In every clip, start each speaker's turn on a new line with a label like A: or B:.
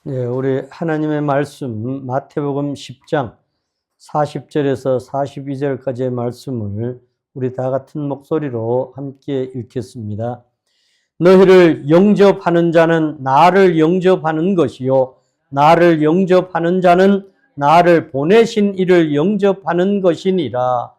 A: 네, 우리 하나님의 말씀 마태복음 10장 40절에서 42절까지의 말씀을 우리 다 같은 목소리로 함께 읽겠습니다. 너희를 영접하는 자는 나를 영접하는 것이요 나를 영접하는 자는 나를 보내신 이를 영접하는 것이니라.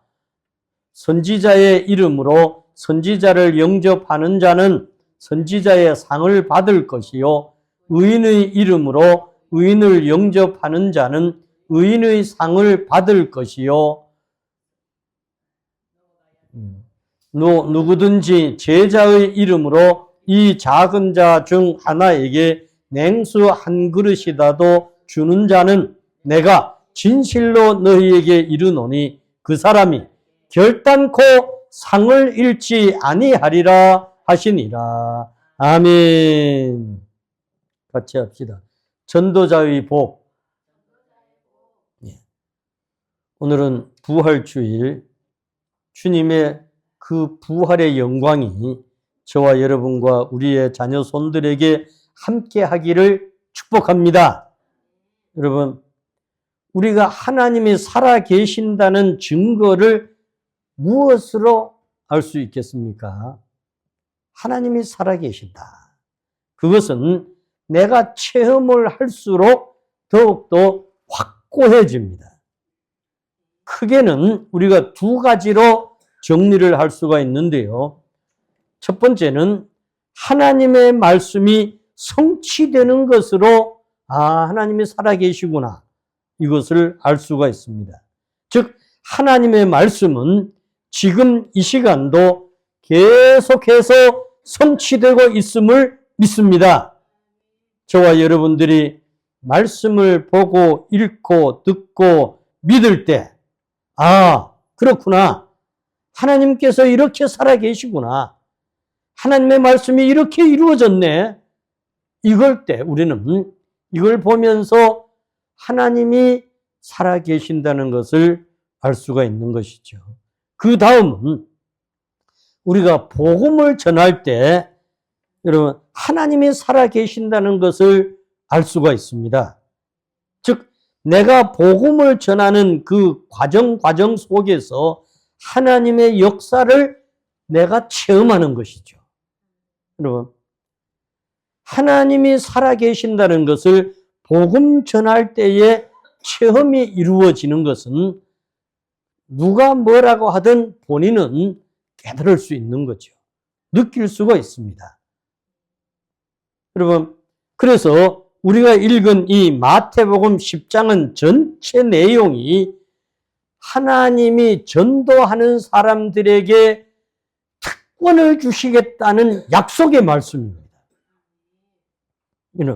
A: 선지자의 이름으로 선지자를 영접하는 자는 선지자의 상을 받을 것이요 의인의 이름으로 의인을 영접하는 자는 의인의 상을 받을 것이요 누구든지 제자의 이름으로 이 작은 자 중 하나에게 냉수 한 그릇이라도 주는 자는 내가 진실로 너희에게 이르노니 그 사람이 결단코 상을 잃지 아니하리라 하시니라. 아멘. 같이 합시다. 전도자의 복. 오늘은 부활주일, 주님의 그 부활의 영광이 저와 여러분과 우리의 자녀 손들에게 함께 하기를 축복합니다. 여러분, 우리가 하나님이 살아 계신다는 증거를 무엇으로 알 수 있겠습니까? 하나님이 살아 계신다. 그것은 내가 체험을 할수록 더욱더 확고해집니다. 크게는 우리가 두 가지로 정리를 할 수가 있는데요. 첫 번째는 하나님의 말씀이 성취되는 것으로 하나님이 살아계시구나 이것을 알 수가 있습니다. 즉 하나님의 말씀은 지금 이 시간도 계속해서 성취되고 있음을 믿습니다. 저와 여러분들이 말씀을 보고 읽고 듣고 믿을 때 그렇구나. 하나님께서 이렇게 살아계시구나. 하나님의 말씀이 이렇게 이루어졌네. 이걸 때 우리는 이걸 보면서 하나님이 살아계신다는 것을 알 수가 있는 것이죠. 그 다음은 우리가 복음을 전할 때 여러분 하나님이 살아계신다는 것을 알 수가 있습니다. 즉 내가 복음을 전하는 그 과정 속에서 하나님의 역사를 내가 체험하는 것이죠. 여러분 하나님이 살아계신다는 것을 복음 전할 때에 체험이 이루어지는 것은 누가 뭐라고 하든 본인은 깨달을 수 있는 거죠. 느낄 수가 있습니다. 여러분 그래서 우리가 읽은 이 마태복음 10장은 전체 내용이 하나님이 전도하는 사람들에게 특권을 주시겠다는 약속의 말씀입니다.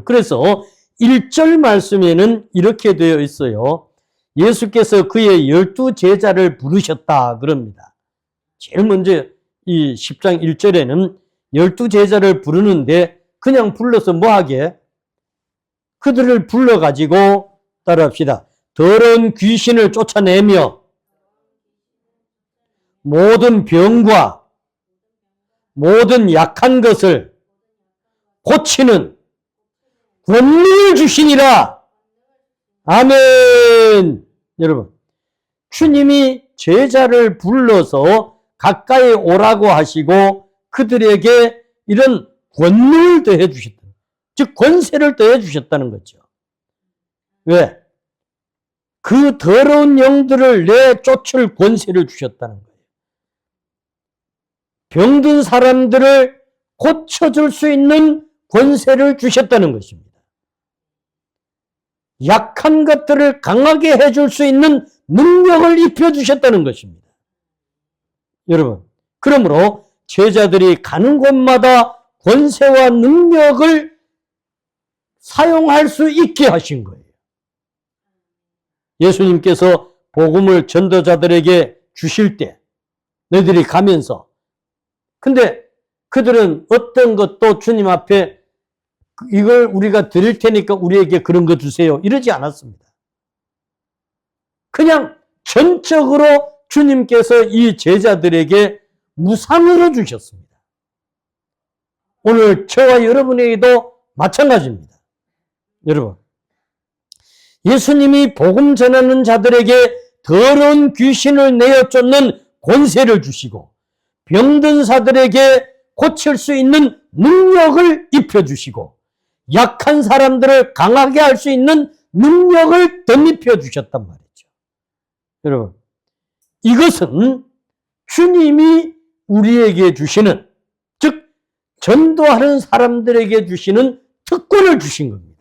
A: 그래서 1절 말씀에는 이렇게 되어 있어요. 예수께서 그의 12 제자를 부르셨다 그럽니다. 제일 먼저 이 10장 1절에는 12 제자를 부르는데 그냥 불러서 뭐하게? 그들을 불러가지고 따라합시다. 더러운 귀신을 쫓아내며 모든 병과 모든 약한 것을 고치는 권능을 주시니라. 아멘. 여러분 주님이 제자를 불러서 가까이 오라고 하시고 그들에게 이런 권능을 더해 주셨다. 즉 권세를 더해 주셨다는 거죠. 왜? 그 더러운 영들을 내쫓을 권세를 주셨다는 거예요. 병든 사람들을 고쳐줄 수 있는 권세를 주셨다는 것입니다. 약한 것들을 강하게 해줄 수 있는 능력을 입혀주셨다는 것입니다. 여러분, 그러므로 제자들이 가는 곳마다 권세와 능력을 사용할 수 있게 하신 거예요. 예수님께서 복음을 전도자들에게 주실 때 너희들이 가면서 근데 그들은 어떤 것도 주님 앞에 이걸 우리가 드릴 테니까 우리에게 그런 거 주세요 이러지 않았습니다. 그냥 전적으로 주님께서 이 제자들에게 무상으로 주셨습니다. 오늘 저와 여러분에게도 마찬가지입니다. 여러분, 예수님이 복음 전하는 자들에게 더러운 귀신을 내어 쫓는 권세를 주시고 병든 자들에게 고칠 수 있는 능력을 입혀주시고 약한 사람들을 강하게 할 수 있는 능력을 덧입혀 주셨단 말이죠. 여러분, 이것은 주님이 우리에게 주시는, 즉 전도하는 사람들에게 주시는 특권을 주신 겁니다.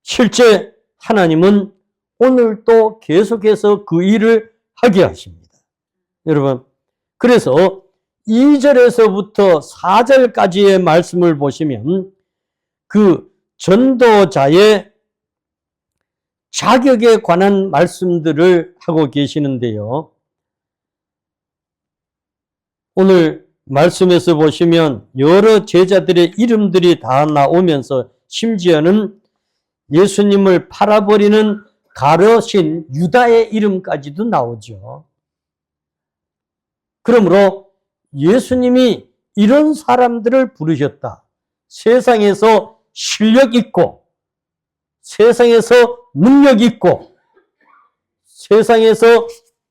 A: 실제 하나님은 오늘도 계속해서 그 일을 하게 하십니다. 여러분, 그래서 2절에서부터 4절까지의 말씀을 보시면 그 전도자의 자격에 관한 말씀들을 하고 계시는데요. 오늘 말씀에서 보시면 여러 제자들의 이름들이 다 나오면서 심지어는 예수님을 팔아버리는 가룟인 유다의 이름까지도 나오죠. 그러므로 예수님이 이런 사람들을 부르셨다. 세상에서 실력 있고, 세상에서 능력 있고, 세상에서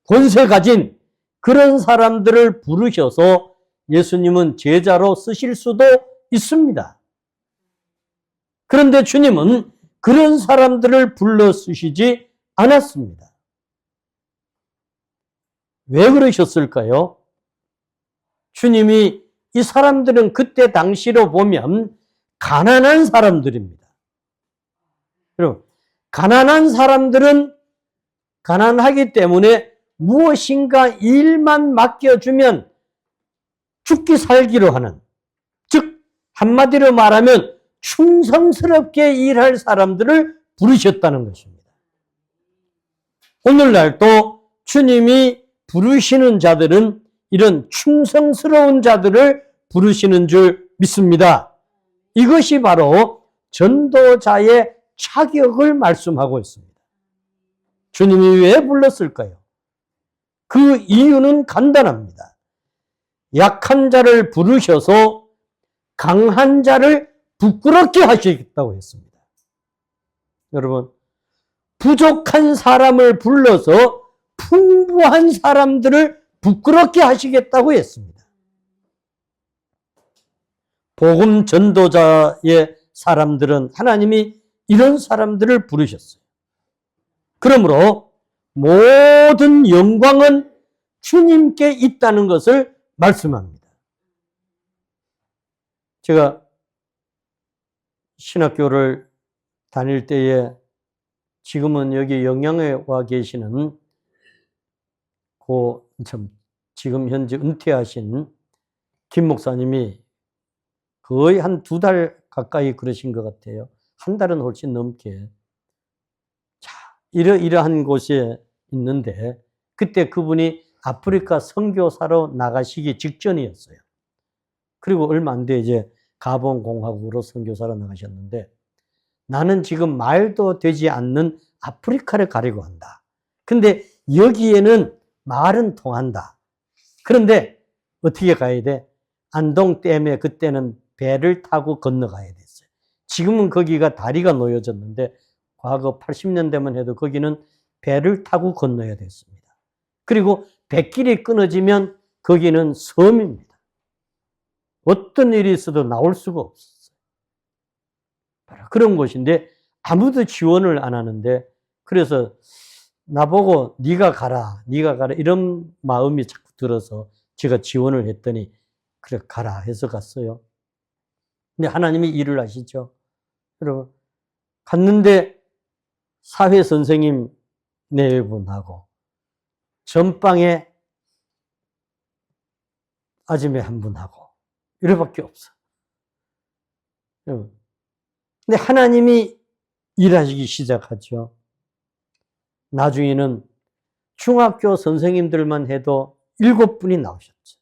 A: 권세 가진 그런 사람들을 부르셔서 예수님은 제자로 쓰실 수도 있습니다. 그런데 주님은 그런 사람들을 불러 쓰시지 않았습니다. 왜 그러셨을까요? 주님이 이 사람들은 그때 당시로 보면 가난한 사람들입니다. 여러분, 가난한 사람들은 가난하기 때문에 무엇인가 일만 맡겨주면 죽기 살기로 하는, 즉 한마디로 말하면 충성스럽게 일할 사람들을 부르셨다는 것입니다. 오늘날도 주님이 부르시는 자들은 이런 충성스러운 자들을 부르시는 줄 믿습니다. 이것이 바로 전도자의 자격을 말씀하고 있습니다. 주님이 왜 불렀을까요? 그 이유는 간단합니다. 약한 자를 부르셔서 강한 자를 부끄럽게 하시겠다고 했습니다. 여러분, 부족한 사람을 불러서 풍부한 사람들을 부끄럽게 하시겠다고 했습니다. 복음 전도자의 사람들은 하나님이 이런 사람들을 부르셨어요. 그러므로 모든 영광은 주님께 있다는 것을 말씀합니다. 제가 신학교를 다닐 때에 지금은 여기 영양에 와 계시는 지금 현재 은퇴하신 김 목사님이 거의 한 2달 가까이 그러신 것 같아요. 한 달은 훨씬 넘게. 자, 이러한 곳에 있는데 그때 그분이 아프리카 선교사로 나가시기 직전이었어요. 그리고 얼마 안 돼 이제 가본 공화국으로 선교사로 나가셨는데 나는 지금 말도 되지 않는 아프리카를 가려고 한다. 근데 여기에는 말은 통한다. 그런데 어떻게 가야 돼? 안동댐에 그때는 배를 타고 건너가야 됐어요. 지금은 거기가 다리가 놓여졌는데 과거 80년대만 해도 거기는 배를 타고 건너야 됐습니다. 그리고 뱃길이 끊어지면 거기는 섬입니다. 어떤 일이 있어도 나올 수가 없었어요. 바로 그런 곳인데 아무도 지원을 안 하는데 그래서 나보고 네가 가라 이런 마음이 자꾸 들어서 제가 지원을 했더니 그래 가라 해서 갔어요. 근데 하나님이 일을 하시죠. 여러분, 갔는데 사회 선생님 4분하고 전방에 아줌마 1분하고 이래밖에 없어. 여러분, 근데 하나님이 일하시기 시작하죠. 나중에는 중학교 선생님들만 해도 7분이 나오셨죠.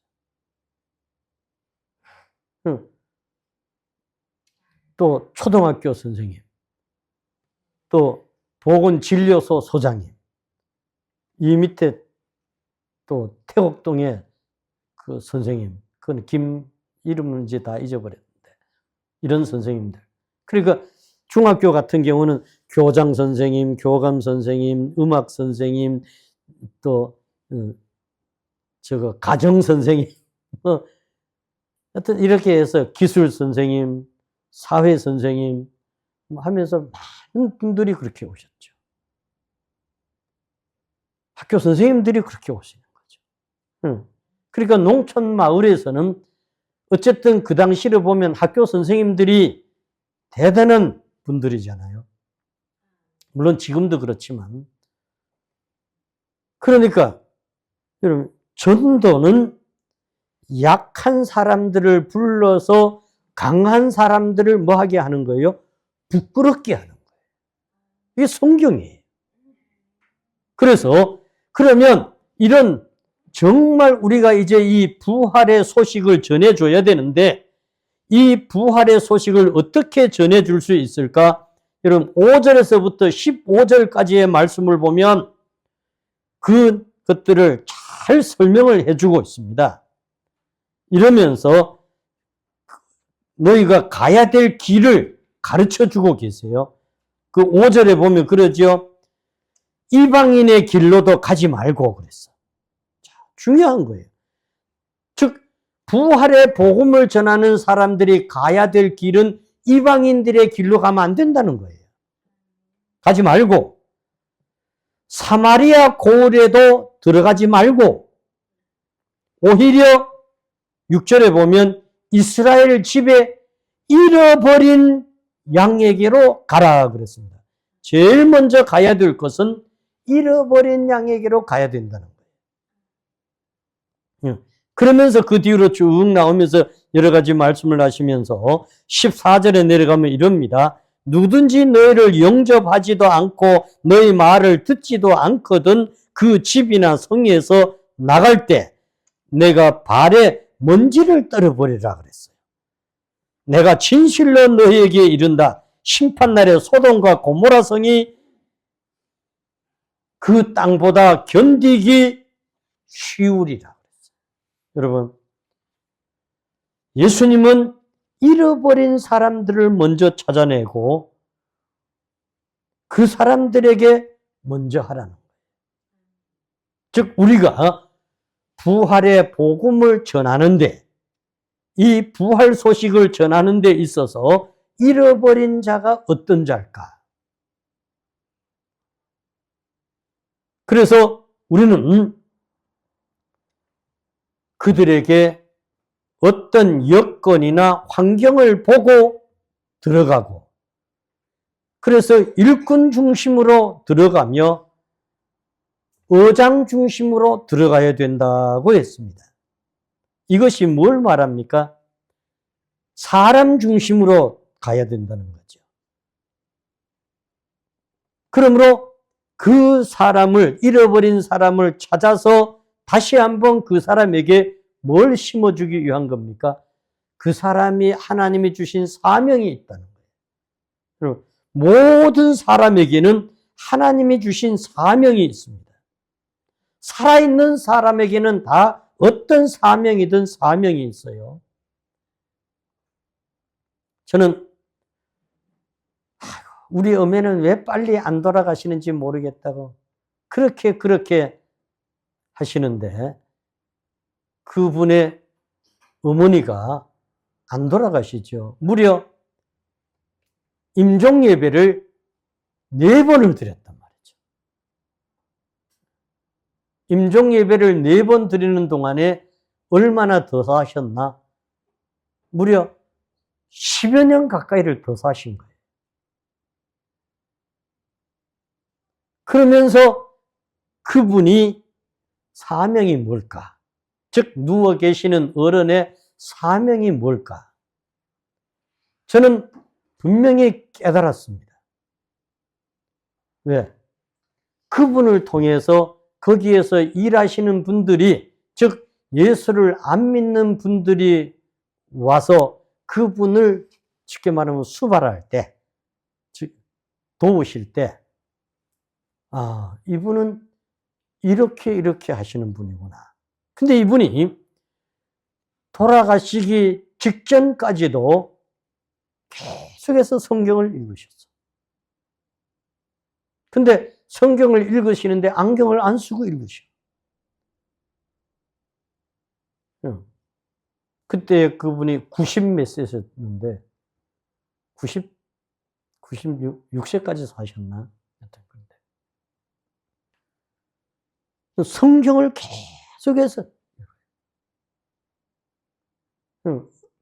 A: 또 초등학교 선생님, 또 보건진료소 소장님, 이 밑에 또 태곡동에 그 선생님, 그건 이름은 이제 다 잊어버렸는데 이런 선생님들. 그러니까 중학교 같은 경우는 교장 선생님, 교감 선생님, 음악 선생님, 또 가정 선생님, 하여튼 이렇게 해서 기술 선생님, 사회 선생님 하면서 많은 분들이 그렇게 오셨죠. 학교 선생님들이 그렇게 오시는 거죠. 그러니까 농촌 마을에서는 어쨌든 그 당시를 보면 학교 선생님들이 대단한 분들이잖아요. 물론 지금도 그렇지만. 그러니까 여러분, 전도는 약한 사람들을 불러서 강한 사람들을 뭐 하게 하는 거예요? 부끄럽게 하는 거예요. 이게 성경이에요. 그래서 그러면 이런 정말 우리가 이제 이 부활의 소식을 전해줘야 되는데 이 부활의 소식을 어떻게 전해줄 수 있을까? 여러분 5절에서부터 15절까지의 말씀을 보면 그것들을 잘 설명을 해주고 있습니다. 이러면서 너희가 가야 될 길을 가르쳐주고 계세요. 그 5절에 보면 그러죠. 이방인의 길로도 가지 말고 그랬어. 자, 중요한 거예요. 즉 부활의 복음을 전하는 사람들이 가야 될 길은 이방인들의 길로 가면 안 된다는 거예요. 가지 말고 사마리아 고을에도 들어가지 말고 오히려 6절에 보면 이스라엘 집에 잃어버린 양에게로 가라 그랬습니다. 제일 먼저 가야 될 것은 잃어버린 양에게로 가야 된다는 거예요. 그러면서 그 뒤로 쭉 나오면서 여러 가지 말씀을 하시면서 14절에 내려가면 이럽니다. 누구든지 너희를 영접하지도 않고 너희 말을 듣지도 않거든 그 집이나 성에서 나갈 때 내가 발에 먼지를 떨어버리라 그랬어요. 내가 진실로 너희에게 이른다. 심판날에 소돔과 고모라 성이 그 땅보다 견디기 쉬우리라 그랬어요. 여러분, 예수님은 잃어버린 사람들을 먼저 찾아내고 그 사람들에게 먼저 하라는 거예요. 즉 우리가 부활의 복음을 전하는데 이 부활 소식을 전하는 데 있어서 잃어버린 자가 어떤 자일까? 그래서 우리는 그들에게 어떤 여건이나 환경을 보고 들어가고 그래서 일꾼 중심으로 들어가며 어장 중심으로 들어가야 된다고 했습니다. 이것이 뭘 말합니까? 사람 중심으로 가야 된다는 거죠. 그러므로 그 사람을, 잃어버린 사람을 찾아서 다시 한번 그 사람에게 뭘 심어주기 위한 겁니까? 그 사람이 하나님이 주신 사명이 있다는 거예요. 모든 사람에게는 하나님이 주신 사명이 있습니다. 살아있는 사람에게는 다 어떤 사명이든 사명이 있어요. 저는 우리 어머니는 왜 빨리 안 돌아가시는지 모르겠다고 그렇게 하시는데 그분의 어머니가 안 돌아가시죠. 무려 임종 예배를 4번을 드렸단 말이죠. 임종 예배를 4번 드리는 동안에 얼마나 더 사셨나? 무려 10여 년 가까이를 더 사신 거예요. 그러면서 그분이 사명이 뭘까? 즉 누워 계시는 어른의 사명이 뭘까? 저는 분명히 깨달았습니다. 왜? 그분을 통해서 거기에서 일하시는 분들이 즉 예수를 안 믿는 분들이 와서 그분을 쉽게 말하면 수발할 때 즉 도우실 때 아, 이분은 이렇게 하시는 분이구나. 근데 이분이 돌아가시기 직전까지도 계속해서 성경을 읽으셨어. 근데 성경을 읽으시는데 안경을 안 쓰고 읽으셔. 그때 그분이 90몇 세셨는데 96세까지 사셨나? 성경을 계속해서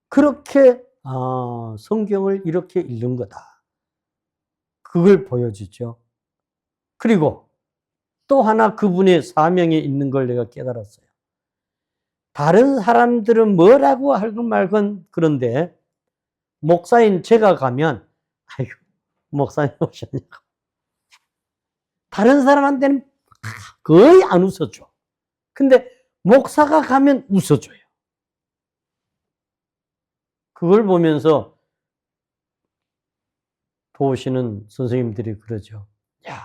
A: 그렇게 성경을 이렇게 읽는 거다. 그걸 보여주죠. 그리고 또 하나 그분의 사명이 있는 걸 내가 깨달았어요. 다른 사람들은 뭐라고 하건 말건 그런데 목사인 제가 가면 아이고 목사님 오셨냐고. 다른 사람한테는 거의 안 웃어줘. 근데 목사가 가면 웃어줘요. 그걸 보면서 도우시는 선생님들이 그러죠. 야,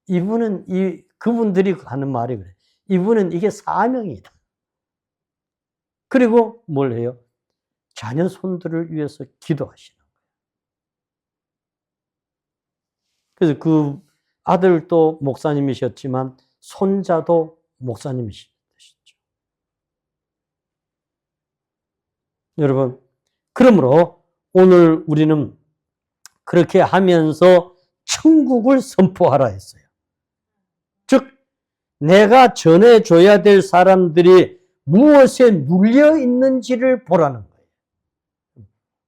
A: 이분은 그분들이 하는 말이 그래. 이분은 이게 사명이다. 그리고 뭘 해요? 자녀 손들을 위해서 기도하시는 거예요. 그래서 그 아들도 목사님이셨지만 손자도 목사님이시죠. 여러분, 그러므로 오늘 우리는 그렇게 하면서 천국을 선포하라 했어요. 즉, 내가 전해줘야 될 사람들이 무엇에 눌려 있는지를 보라는 거예요.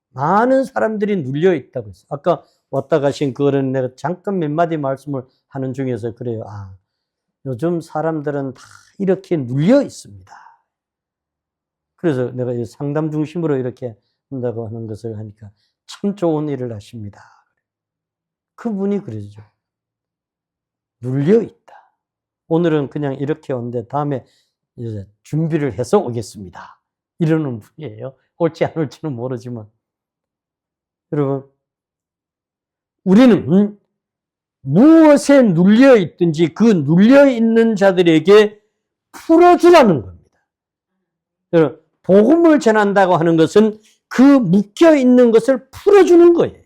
A: 많은 사람들이 눌려 있다고 했어요. 아까 왔다 가신 그거는 내가 잠깐 몇 마디 말씀을 하는 중에서 그래요. 요즘 사람들은 다 이렇게 눌려 있습니다. 그래서 내가 상담 중심으로 이렇게 한다고 하는 것을 하니까 참 좋은 일을 하십니다. 그분이 그러죠. 눌려 있다. 오늘은 그냥 이렇게 오는데 다음에 이제 준비를 해서 오겠습니다. 이러는 분이에요. 올지 안 올지는 모르지만. 여러분, 우리는 무엇에 눌려 있든지 그 눌려 있는 자들에게 풀어주라는 겁니다. 여러분, 복음을 전한다고 하는 것은 그 묶여 있는 것을 풀어주는 거예요.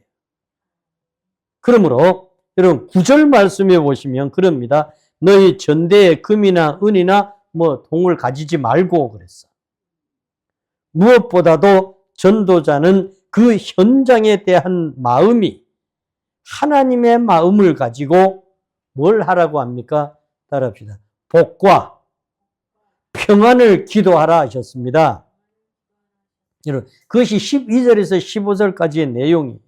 A: 그러므로 여러분 9절 말씀에 보시면 그럽니다. 너희 전대에 금이나 은이나 동을 가지지 말고 그랬어. 무엇보다도 전도자는 그 현장에 대한 마음이 하나님의 마음을 가지고 뭘 하라고 합니까? 따라합시다. 복과 평안을 기도하라 하셨습니다. 여러분, 그것이 12절에서 15절까지의 내용이에요.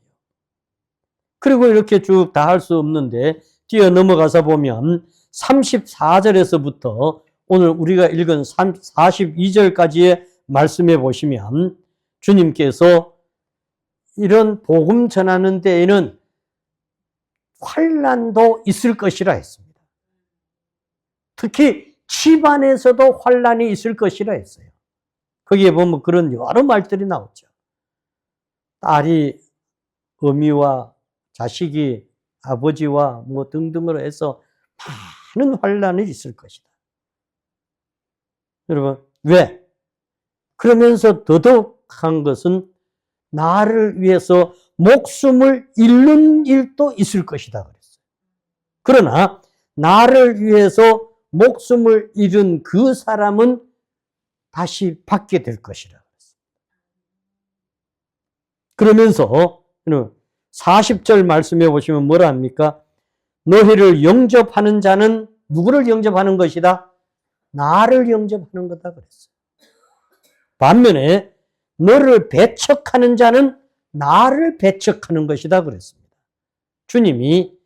A: 그리고 이렇게 쭉 다 할 수 없는데 뛰어 넘어가서 보면 34절에서부터 오늘 우리가 읽은 42절까지의 말씀에 보시면 주님께서 이런 복음 전하는 데에는 환난도 있을 것이라 했습니다. 특히 집안에서도 환난이 있을 것이라 했어요. 거기에 보면 그런 여러 말들이 나오죠. 딸이 어미와 자식이 아버지와 등등으로 해서 많은 환난이 있을 것이다. 여러분, 왜? 그러면서 더더욱한 것은 나를 위해서 목숨을 잃는 일도 있을 것이다 그랬어요. 그러나 나를 위해서 목숨을 잃은 그 사람은 다시 받게 될 것이라 그랬어요. 그러면서 40절 말씀해 보시면 뭐라 합니까? 너희를 영접하는 자는 누구를 영접하는 것이다? 나를 영접하는 거다 그랬어요. 반면에 너를 배척하는 자는 나를 배척하는 것이다 그랬습니다. 주님이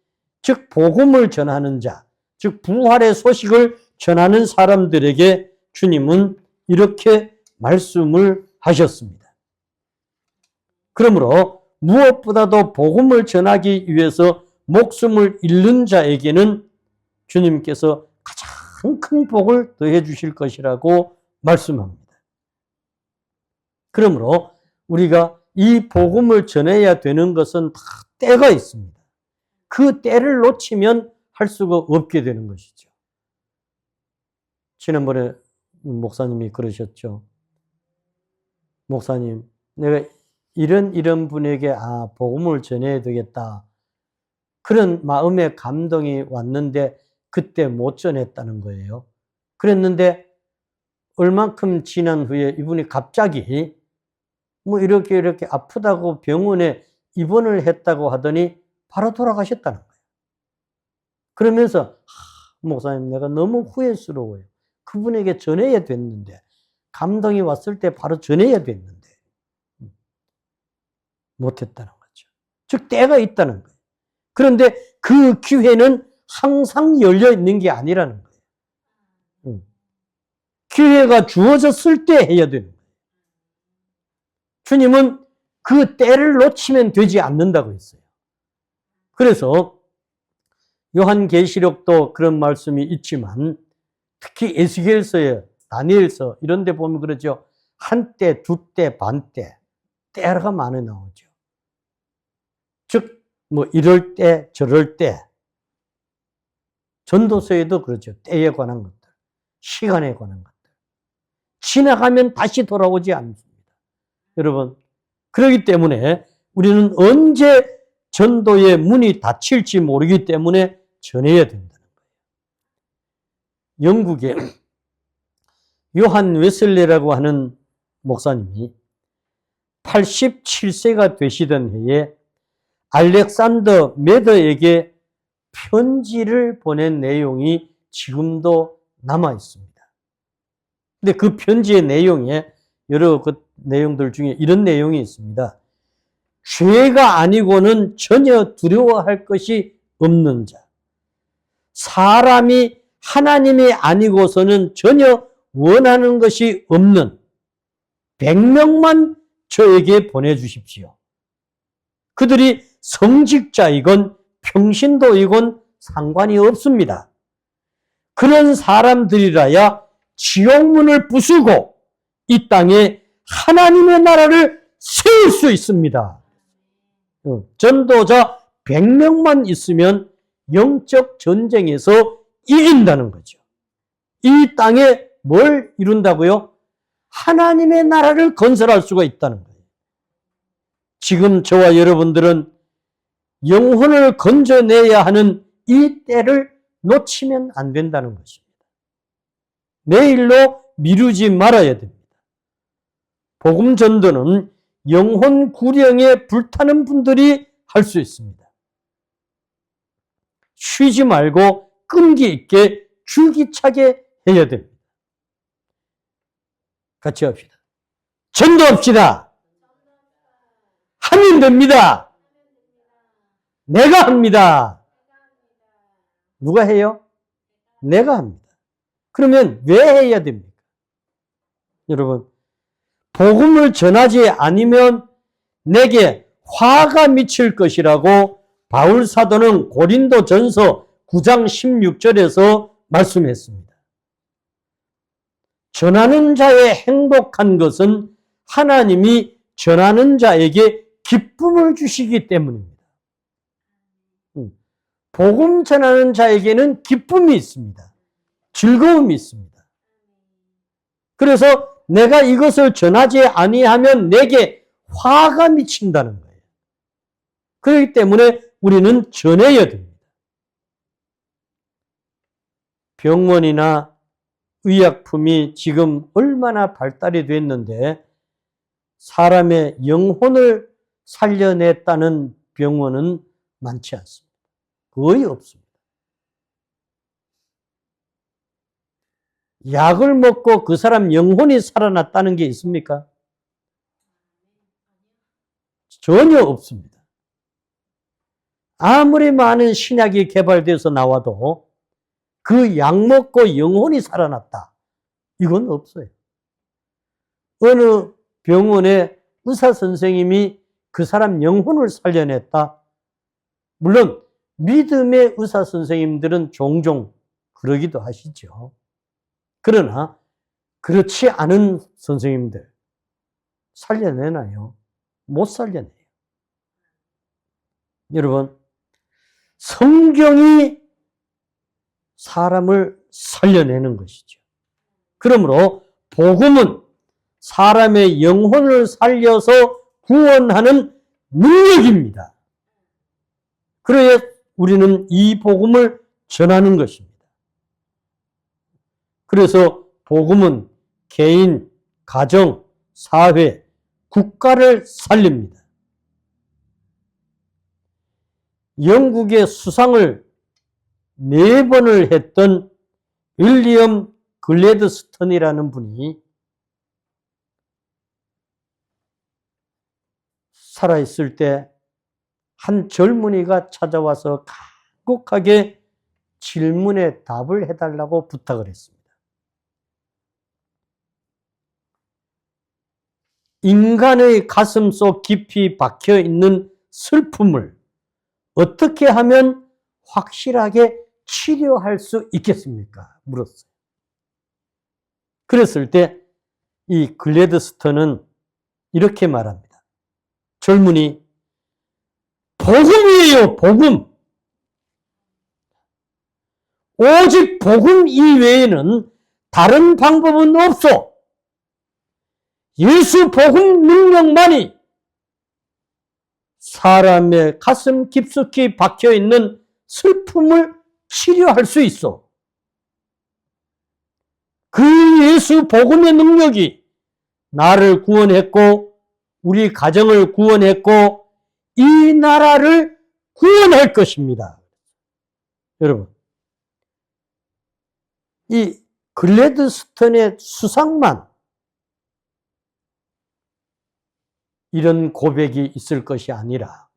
A: 즉 복음을 전하는 자, 즉 부활의 소식을 전하는 사람들에게 주님은 이렇게 말씀을 하셨습니다. 그러므로 무엇보다도 복음을 전하기 위해서 목숨을 잃는 자에게는 주님께서 가장 큰 복을 더해 주실 것이라고 말씀합니다. 그러므로 우리가 이 복음을 전해야 되는 것은 다 때가 있습니다. 그 때를 놓치면 할 수가 없게 되는 것이죠. 지난번에 목사님이 그러셨죠. 목사님, 내가 이런 분에게 복음을 전해야 되겠다. 그런 마음의 감동이 왔는데 그때 못 전했다는 거예요. 그랬는데 얼만큼 지난 후에 이분이 갑자기 뭐 이렇게 아프다고 병원에 입원을 했다고 하더니 바로 돌아가셨다는 거예요. 그러면서 목사님, 내가 너무 후회스러워요. 그분에게 전해야 됐는데, 감동이 왔을 때 바로 전해야 됐는데 못했다는 거죠. 즉 때가 있다는 거예요. 그런데 그 기회는 항상 열려 있는 게 아니라는 거예요. 기회가 주어졌을 때 해야 되는 거예요. 주님은 그 때를 놓치면 되지 않는다고 했어요. 그래서 요한계시록도 그런 말씀이 있지만 특히 에스겔서에 다니엘서 이런 데 보면 그러죠. 한때, 두때, 반때, 때가 많이 나오죠. 즉 뭐 이럴 때, 저럴 때. 전도서에도 그렇죠. 때에 관한 것들, 시간에 관한 것들. 지나가면 다시 돌아오지 않습니다. 여러분, 그렇기 때문에 우리는 언제 전도의 문이 닫힐지 모르기 때문에 전해야 된다는 거예요. 영국에 요한 웨슬레라고 하는 목사님이 87세가 되시던 해에 알렉산더 메더에게 편지를 보낸 내용이 지금도 남아 있습니다. 근데 그 편지의 내용에 여러 그 내용들 중에 이런 내용이 있습니다. 죄가 아니고는 전혀 두려워할 것이 없는 자. 사람이 하나님이 아니고서는 전혀 원하는 것이 없는 100명만 저에게 보내주십시오. 그들이 성직자이건 평신도이건 상관이 없습니다. 그런 사람들이라야 지옥문을 부수고 이 땅에 하나님의 나라를 세울 수 있습니다. 전도자 100명만 있으면 영적 전쟁에서 이긴다는 거죠. 이 땅에 뭘 이룬다고요? 하나님의 나라를 건설할 수가 있다는 거예요. 지금 저와 여러분들은 영혼을 건져내야 하는 이 때를 놓치면 안 된다는 것입니다. 내일로 미루지 말아야 됩니다. 복음 전도는 영혼 구령에 불타는 분들이 할 수 있습니다. 쉬지 말고 끈기 있게 줄기차게 해야 됩니다. 같이 합시다. 전도합시다. 하면 됩니다. 내가 합니다. 누가 해요? 내가 합니다. 그러면 왜 해야 됩니까? 여러분, 복음을 전하지 않으면 내게 화가 미칠 것이라고 바울 사도는 고린도전서 9장 16절에서 말씀했습니다. 전하는 자의 행복한 것은 하나님이 전하는 자에게 기쁨을 주시기 때문입니다. 복음 전하는 자에게는 기쁨이 있습니다. 즐거움이 있습니다. 그래서 내가 이것을 전하지 아니하면 내게 화가 미친다는 거예요. 그렇기 때문에 우리는 전해야 됩니다. 병원이나 의약품이 지금 얼마나 발달이 됐는데 사람의 영혼을 살려냈다는 병원은 많지 않습니다. 거의 없습니다. 약을 먹고 그 사람 영혼이 살아났다는 게 있습니까? 전혀 없습니다. 아무리 많은 신약이 개발돼서 나와도 그 약 먹고 영혼이 살아났다. 이건 없어요. 어느 병원의 의사 선생님이 그 사람 영혼을 살려냈다. 물론 믿음의 의사 선생님들은 종종 그러기도 하시죠. 그러나 그렇지 않은 선생님들 살려내나요? 못 살려내요. 여러분, 성경이 사람을 살려내는 것이죠. 그러므로 복음은 사람의 영혼을 살려서 구원하는 능력입니다. 그래야 우리는 이 복음을 전하는 것입니다. 그래서 복음은 개인, 가정, 사회, 국가를 살립니다. 영국의 수상을 4번을 했던 윌리엄 글래드스턴이라는 분이 살아있을 때 한 젊은이가 찾아와서 간곡하게 질문에 답을 해달라고 부탁을 했습니다. 인간의 가슴 속 깊이 박혀 있는 슬픔을 어떻게 하면 확실하게 치료할 수 있겠습니까? 물었어요. 그랬을 때 이 글래드스턴은 이렇게 말합니다. 젊은이, 복음이에요, 복음. 오직 복음 이외에는 다른 방법은 없어. 예수 복음 능력만이 사람의 가슴 깊숙이 박혀있는 슬픔을 치료할 수 있어. 그 예수 복음의 능력이 나를 구원했고 우리 가정을 구원했고 이 나라를 구원할 것입니다. 여러분, 이 글래드스턴의 수상만 이런 고백이 있을 것이 아니라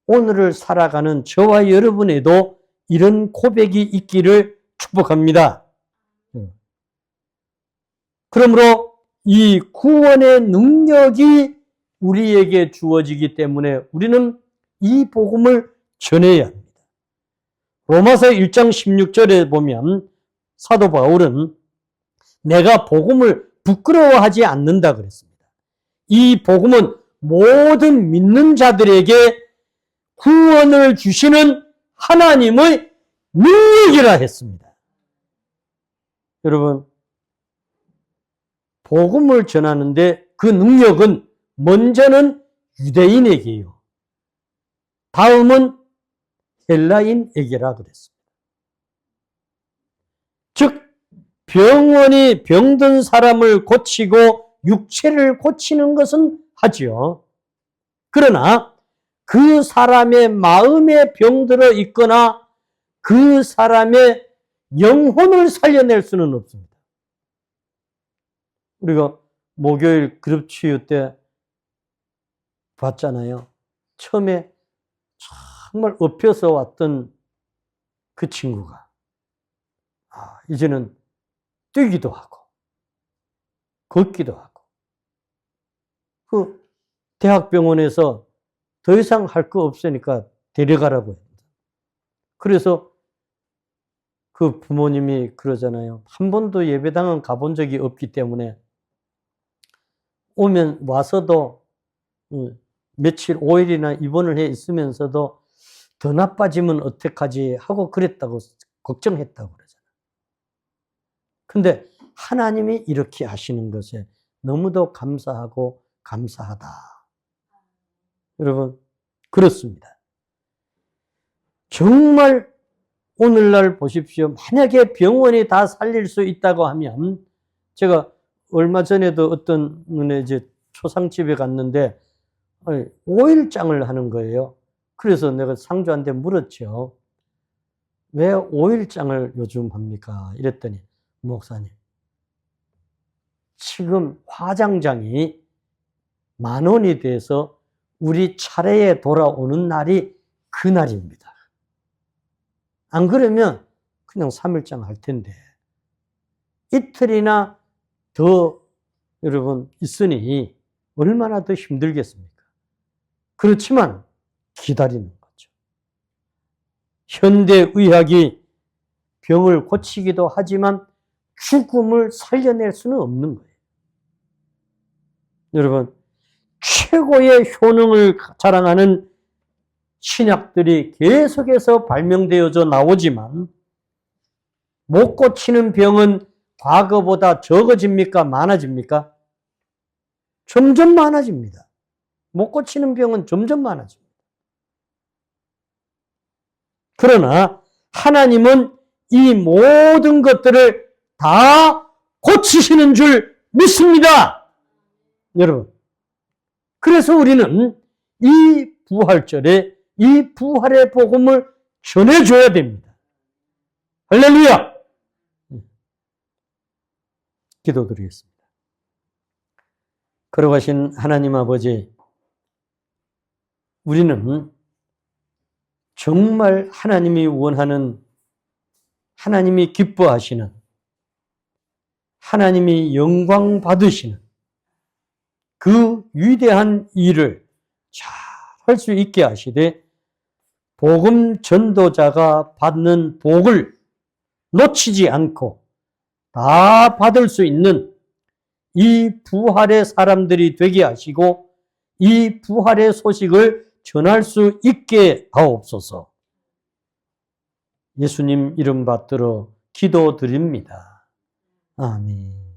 A: 오늘을 살아가는 저와 여러분에도 이런 고백이 있기를 축복합니다. 그러므로 이 구원의 능력이 우리에게 주어지기 때문에 우리는 이 복음을 전해야 합니다. 로마서 1장 16절에 보면 사도 바울은 내가 복음을 부끄러워하지 않는다 그랬습니다. 이 복음은 모든 믿는 자들에게 구원을 주시는 하나님의 능력이라 했습니다. 여러분, 복음을 전하는데 그 능력은 먼저는 유대인에게요. 다음은 헬라인에게라 그랬습니다. 즉 병원이 병든 사람을 고치고 육체를 고치는 것은 하지요. 그러나 그 사람의 마음에 병들어 있거나 그 사람의 영혼을 살려낼 수는 없습니다. 우리가 목요일 그룹치유 때 봤잖아요. 처음에 정말 엎혀서 왔던 그 친구가 이제는 뛰기도 하고 걷기도 하고 그 대학병원에서 더 이상 할 거 없으니까 데려가라고 합니다. 그래서 그 부모님이 그러잖아요. 한 번도 예배당은 가본 적이 없기 때문에 와서도 며칠 5일이나 입원을 해 있으면서도 더 나빠지면 어떡하지 하고 그랬다고 걱정했다고 그러잖아요. 근데 하나님이 이렇게 하시는 것에 너무도 감사하고 감사하다. 여러분, 그렇습니다. 정말 오늘날 보십시오. 만약에 병원이 다 살릴 수 있다고 하면 제가 얼마 전에도 어떤 이제 초상집에 갔는데 5일장을 하는 거예요. 그래서 내가 상주한테 물었죠. 왜 5일장을 요즘 합니까? 이랬더니 목사님, 지금 화장장이 10,000원이 돼서 우리 차례에 돌아오는 날이 그날입니다. 안 그러면 그냥 3일장 할 텐데 이틀이나 더 여러분 있으니 얼마나 더 힘들겠습니까? 그렇지만 기다리는 거죠. 현대의학이 병을 고치기도 하지만 죽음을 살려낼 수는 없는 거예요. 여러분, 최고의 효능을 자랑하는 신약들이 계속해서 발명되어져 나오지만 못 고치는 병은 과거보다 적어집니까? 많아집니까? 점점 많아집니다. 못 고치는 병은 점점 많아집니다. 그러나 하나님은 이 모든 것들을 다 고치시는 줄 믿습니다. 여러분. 그래서 우리는 이 부활절에 이 부활의 복음을 전해줘야 됩니다. 할렐루야! 기도드리겠습니다. 걸어가신 하나님 아버지, 우리는 정말 하나님이 원하는, 하나님이 기뻐하시는, 하나님이 영광 받으시는 그 위대한 일을 잘 할 수 있게 하시되, 복음 전도자가 받는 복을 놓치지 않고 다 받을 수 있는 이 부활의 사람들이 되게 하시고 이 부활의 소식을 전할 수 있게 하옵소서. 예수님 이름 받들어 기도드립니다. 아멘.